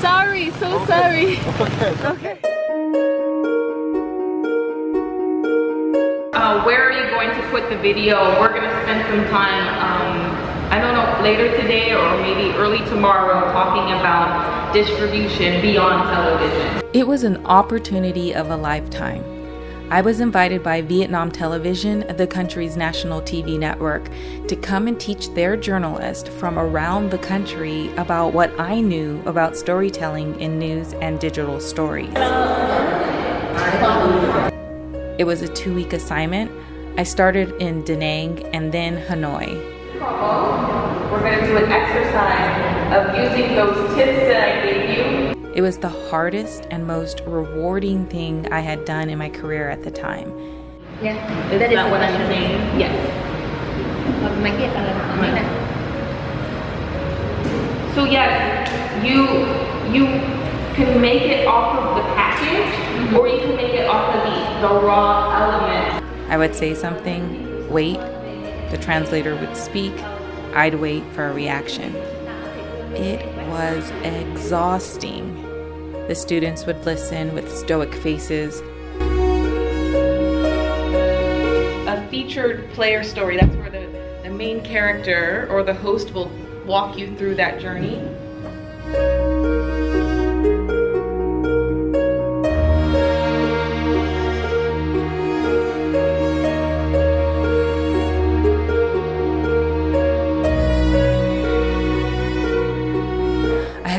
Sorry, so sorry. Okay. Where are you going to put the video? We're gonna spend some time, I don't know, later today or maybe early tomorrow talking about distribution beyond television. It was an opportunity of a lifetime. I was invited by Vietnam Television, the country's national TV network, to come and teach their journalists from around the country about what I knew about storytelling in news and digital stories. It was a 2-week assignment. I started in Da Nang and then Hanoi. We're going to do an exercise of using those tips that I gave you. It was the hardest and most rewarding thing I had done in my career at the time. Yeah, Is that what I'm saying? Yes. So yes, you can make it off of the package, or you can make it off of the raw elements. I would say something, wait, the translator would speak, I'd wait for a reaction. It was exhausting. The students would listen with stoic faces. A featured player story, that's where the main character or the host will walk you through that journey.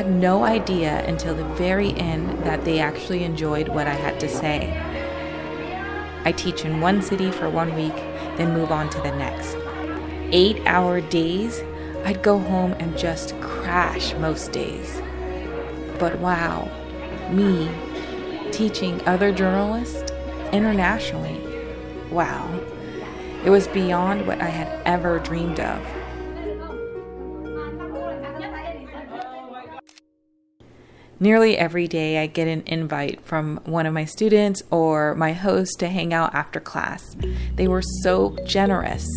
No idea until the very end that they actually enjoyed what I had to say. I teach in one city for 1 week, then move on to the next. 8-hour days, I'd go home and just crash most days. But wow, me teaching other journalists internationally, wow, it was beyond what I had ever dreamed of. Nearly every day I get an invite from one of my students or my host to hang out after class. They were so generous.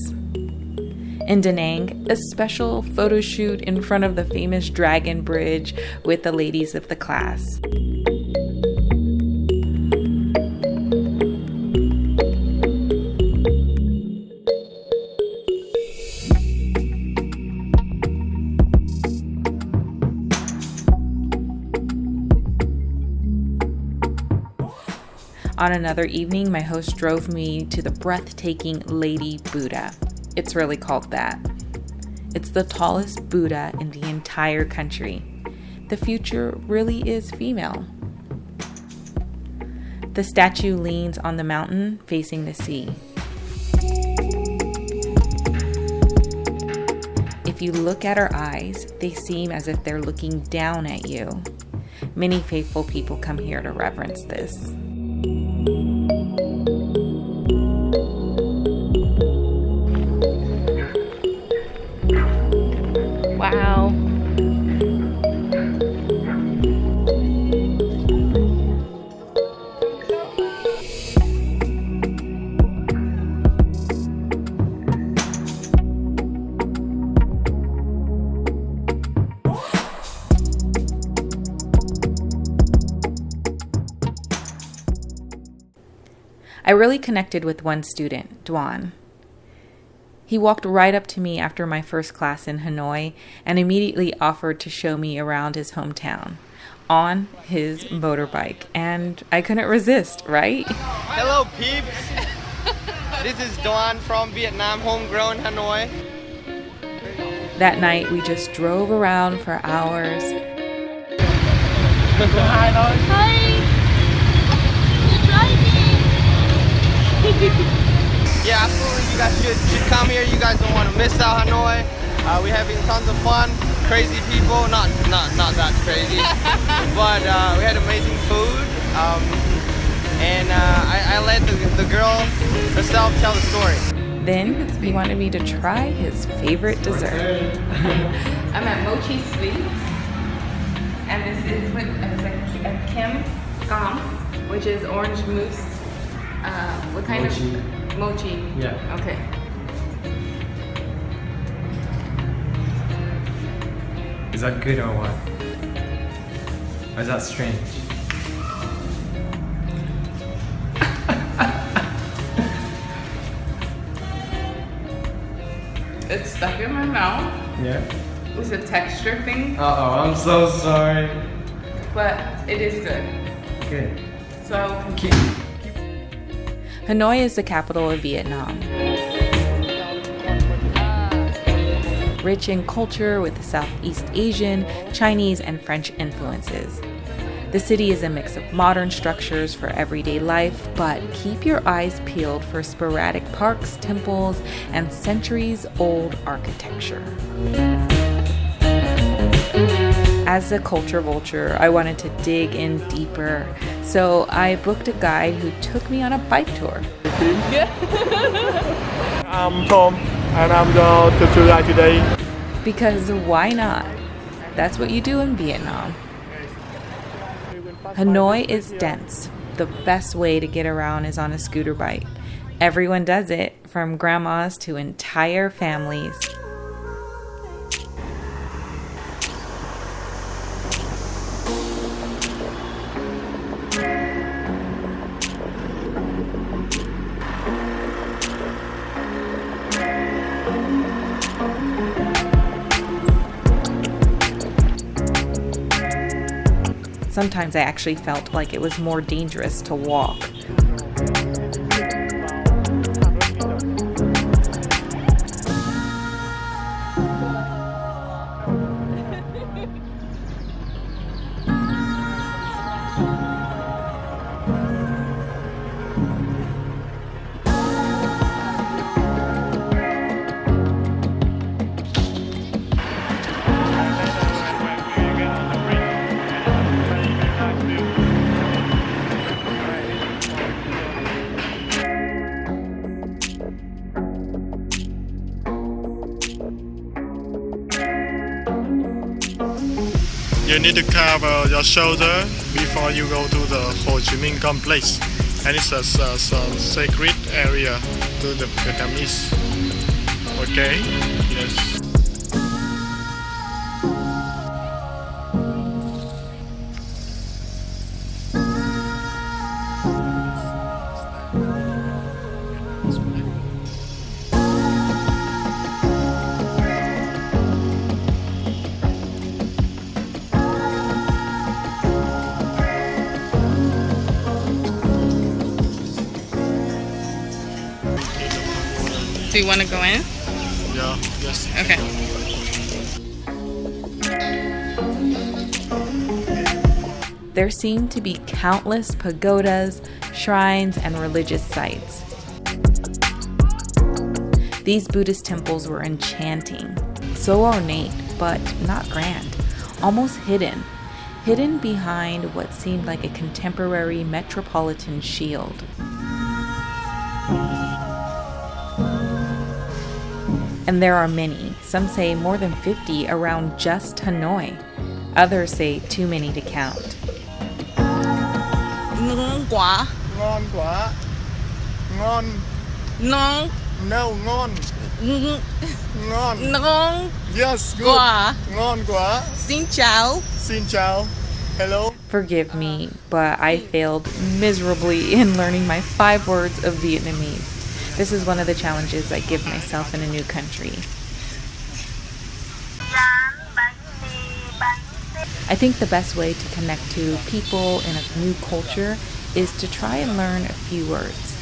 In Da Nang, a special photo shoot in front of the famous Dragon Bridge with the ladies of the class. On another evening, my host drove me to the breathtaking Lady Buddha. It's really called that. It's the tallest Buddha in the entire country. The future really is female. The statue leans on the mountain facing the sea. If you look at her eyes, they seem as if they're looking down at you. Many faithful people come here to reverence this. Wow. I really connected with one student, Duan. He walked right up to me after my first class in Hanoi and immediately offered to show me around his hometown on his motorbike. And I couldn't resist, right? Hello, peeps. This is Duan from Vietnam, homegrown Hanoi. That night, we just drove around for hours. Hi. You're driving. Yeah, absolutely. You guys should come here. You guys don't want to miss out Hanoi. We're having tons of fun. Crazy people, not that crazy, but we had amazing food. And I let the girl herself tell the story. Then he wanted me to try his favorite dessert. I'm at Mochi Sweets, and this is with a Kim Gam, which is orange mousse. What kind of mochi? Yeah. Okay. Is that good or what? Or is that strange? It's stuck in my mouth. Yeah. It's a texture thing, Uh-oh, I'm so sorry. but it is good. Good. So Keep. Hanoi is the capital of Vietnam. Rich in culture with Southeast Asian, Chinese, and French influences. The city is a mix of modern structures for everyday life, but keep your eyes peeled for sporadic parks, temples, and centuries-old architecture. As a culture vulture, I wanted to dig in deeper, so I booked a guide who took me on a bike tour. I'm Tom, and I'm the tour guide today. Because why not? That's what you do in Vietnam. Hanoi is dense. The best way to get around is on a scooter bike. Everyone does it, from grandmas to entire families. Sometimes I actually felt like it was more dangerous to walk. You need to cover your shoulder before you go to the Ho Chi Minh complex, and it's a sacred area to the Vietnamese. Okay? Yes. Do you want to go in? Yeah, yes. Okay. There seem to be countless pagodas, shrines, and religious sites. These Buddhist temples were enchanting, so ornate, but not grand, almost hidden behind what seemed like a contemporary metropolitan shield. And there are many, some say more than 50 around just Hanoi. Others say too many to count. Ngon quá. Ngon. Ngon. No, ngon. Ngon. Ngon. Yes, good. Quá. Ngon quá. Xin chào. Xin chào. Hello. Forgive me, but I failed miserably in learning my 5 words of Vietnamese. This is one of the challenges I give myself in a new country. I think the best way to connect to people in a new culture is to try and learn a few words.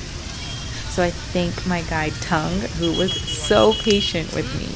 So I thank my guide Tung, who was so patient with me.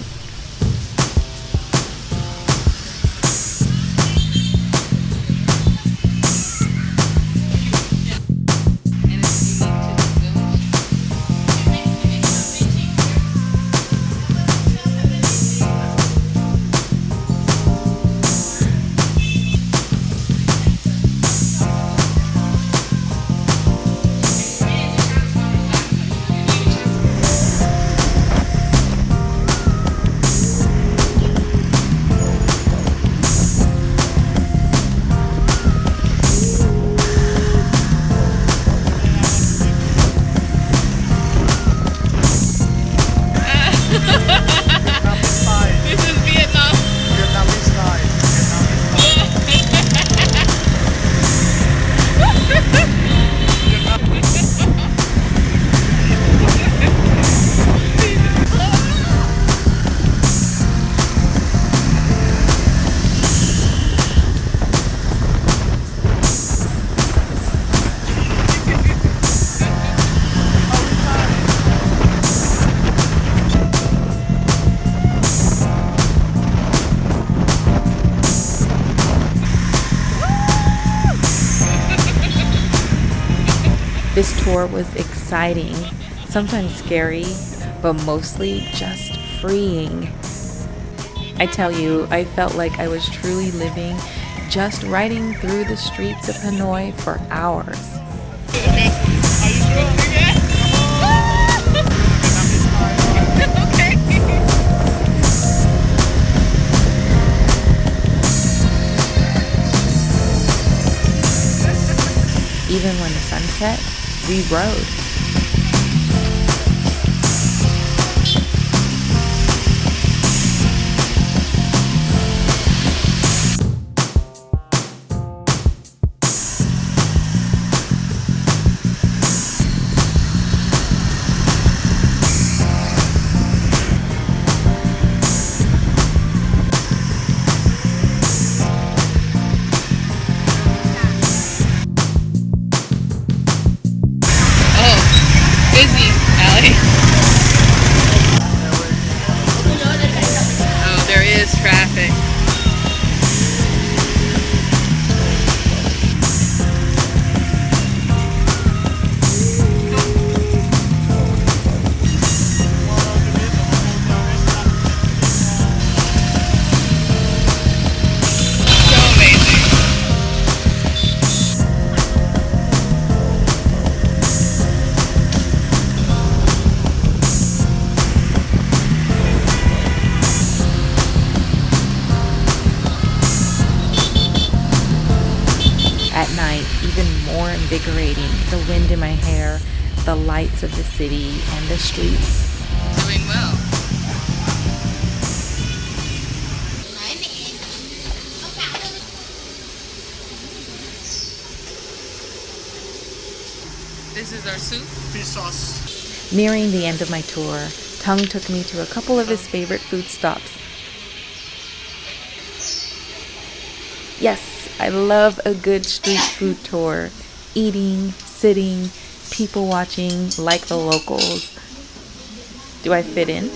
This tour was exciting, sometimes scary, but mostly just freeing. I tell you, I felt like I was truly living, just riding through the streets of Hanoi for hours. Even when the sun set, we rode. Traffic. At night, even more invigorating, the wind in my hair, the lights of the city, and the streets. Doing well. This is our soup. Fish sauce. Nearing the end of my tour, Tung took me to a couple of his favorite food stops. Yes, I love a good street food tour. Eating, sitting, people watching like the locals. Do I fit in?